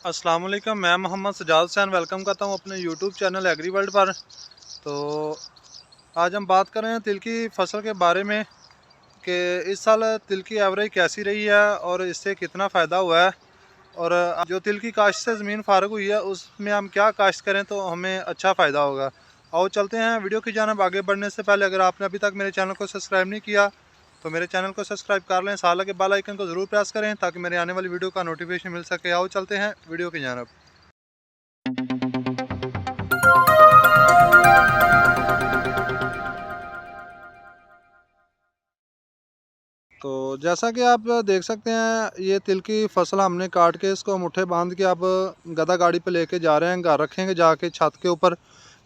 अस्सलाम वालेकुम, मैं मोहम्मद सजाद हुसैन वेलकम करता हूँ अपने यूट्यूब चैनल एग्री वर्ल्ड पर। तो आज हम बात कर रहे हैं तिल की फसल के बारे में कि इस साल तिल की एवरेज कैसी रही है और इससे कितना फ़ायदा हुआ है। और जो तिल की काश्त से ज़मीन फारग हुई है उसमें हम क्या काश्त करें तो हमें अच्छा फ़ायदा होगा। आओ चलते हैं वीडियो की जानिब। आगे बढ़ने से पहले अगर आपने अभी तक मेरे चैनल को सब्सक्राइब नहीं किया तो मेरे चैनल को सब्सक्राइब कर लें, साथ लगे बेल आइकन को ज़रूर प्रेस करें ताकि मेरे आने वाली वीडियो का नोटिफिकेशन मिल सके। आओ चलते हैं वीडियो की जानिब। तो जैसा कि आप देख सकते हैं ये तिल की फसल हमने काट के इसको मुट्ठे बांध के अब गदा गाड़ी पे लेके जा रहे हैं। घर रखेंगे जाके छत के ऊपर,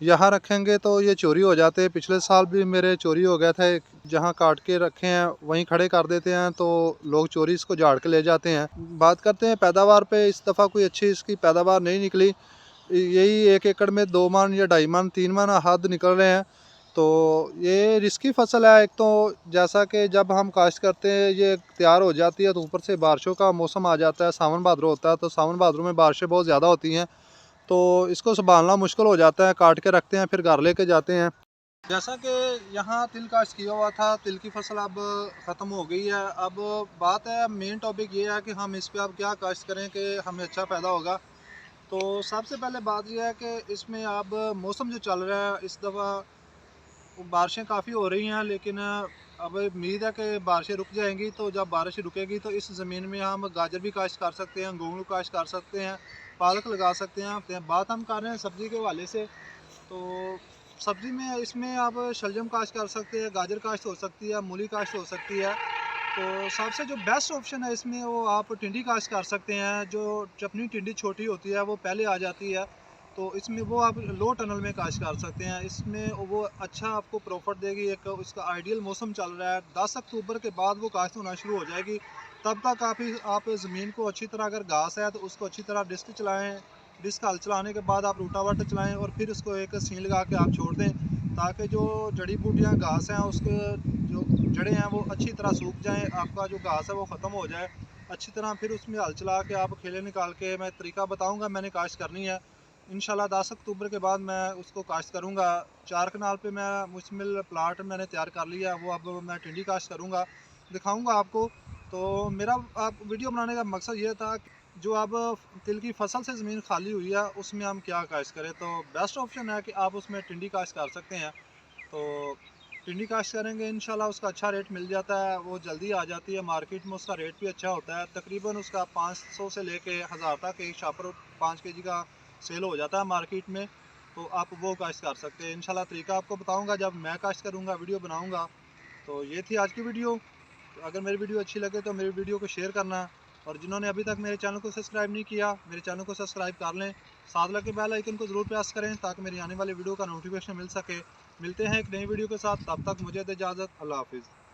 यहाँ रखेंगे तो ये चोरी हो जाते हैं। पिछले साल भी मेरे चोरी हो गया था, जहाँ काट के रखे हैं वहीं खड़े कर देते हैं तो लोग चोरी इसको झाड़ के ले जाते हैं। बात करते हैं पैदावार पे, इस दफ़ा कोई अच्छी इसकी पैदावार नहीं निकली। यही 1 एकड़ में 2 मन या 2.5 मन 3 मन हद निकल रहे हैं। तो ये रिस्की फसल है। एक तो जैसा कि जब हम काश्त करते हैं ये तैयार हो जाती है तो ऊपर से बारिशों का मौसम आ जाता है, सावन भादरों होता है, तो सावन भादरों में बारिशें बहुत ज़्यादा होती हैं तो इसको संभालना मुश्किल हो जाता है। काट के रखते हैं फिर घर लेके जाते हैं। जैसा कि यहाँ तिल काश्त किया हुआ था, तिल की फसल अब ख़त्म हो गई है। अब बात है, मेन टॉपिक ये है कि हम इस पर अब क्या काश्त करें कि हमें अच्छा फ़ायदा होगा। तो सबसे पहले बात यह है कि इसमें अब मौसम जो चल रहा है इस दफ़ा बारिशें काफ़ी हो रही हैं, लेकिन अब उम्मीद है कि बारिशें रुक जाएंगी। तो जब बारिश रुकेगी तो इस ज़मीन में हम गाजर भी काश्त कर सकते हैं, गोंगलू काश्त कर सकते हैं, पालक लगा सकते हैं। तो बात हम कर रहे हैं सब्ज़ी के हवाले से, तो सब्ज़ी में इसमें आप शलजम काश्त कर सकते हैं, गाजर काश्त हो सकती है, मूली काश्त हो सकती है। तो सबसे जो बेस्ट ऑप्शन है इसमें वो आप टिंडी काश्त कर सकते हैं। जो अपनी टिंडी छोटी होती है वो पहले आ जाती है, तो इसमें वो आप लो टनल में काश्त कर सकते हैं। इसमें वो अच्छा आपको प्रॉफिट देगी। एक उसका आइडियल मौसम चल रहा है, 10 अक्टूबर के बाद वो काश्त होना शुरू हो जाएगी। तब तक आप ज़मीन को अच्छी तरह, अगर घास है तो उसको अच्छी तरह डिस्क चलाएँ। डिस्क हल चलाने के बाद आप रूटावाटर चलाएँ और फिर उसको एक सीन लगा के आप छोड़ दें, ताकि जो जड़ी बूटियाँ घास हैं उसके जो जड़ें हैं वो अच्छी तरह सूख जाएँ, आपका जो घास है वो ख़त्म हो जाए अच्छी तरह। फिर उसमें हल चला के आप खेले निकाल के, मैं तरीका बताऊंगा मैंने काश्त करनी है। इंशाल्लाह 10 अक्टूबर के बाद मैं उसको काश्त करूंगा। 4 कनाल पे मैं मुश्तमिल प्लाट मैंने तैयार कर लिया है, वो अब मैं टिंडी काश्त करूंगा, दिखाऊंगा आपको। तो मेरा आप वीडियो बनाने का मकसद ये था कि जो अब तिल की फसल से ज़मीन खाली हुई है उसमें हम क्या काश्त करें। तो बेस्ट ऑप्शन है कि आप उसमें टिंडी काश्त कर सकते हैं। तो टिंडी काश्त करेंगे इंशाल्लाह उसका अच्छा रेट मिल जाता है, वो जल्दी आ जाती है मार्केट में, उसका रेट भी अच्छा होता है। तकरीबन उसका 500 से लेके 1000 तक एक शापर 5 केजी का सेल हो जाता है मार्केट में। तो आप वो काश्त कर सकते हैं। इंशाल्लाह तरीका आपको बताऊंगा जब मैं काश्त करूंगा, वीडियो बनाऊंगा। तो ये थी आज की वीडियो। तो अगर मेरी वीडियो अच्छी लगे तो मेरी वीडियो को शेयर करना, और जिन्होंने अभी तक मेरे चैनल को सब्सक्राइब नहीं किया मेरे चैनल को सब्सक्राइब कर लें, साथ लगे बेल आइकन को ज़रूर प्रेस करें ताकि मेरी आने वाली वीडियो का नोटिफिकेशन मिल सके। मिलते हैं एक नई वीडियो के साथ, तब तक मुझे दे इजाज़त। अल्लाह हाफिज़।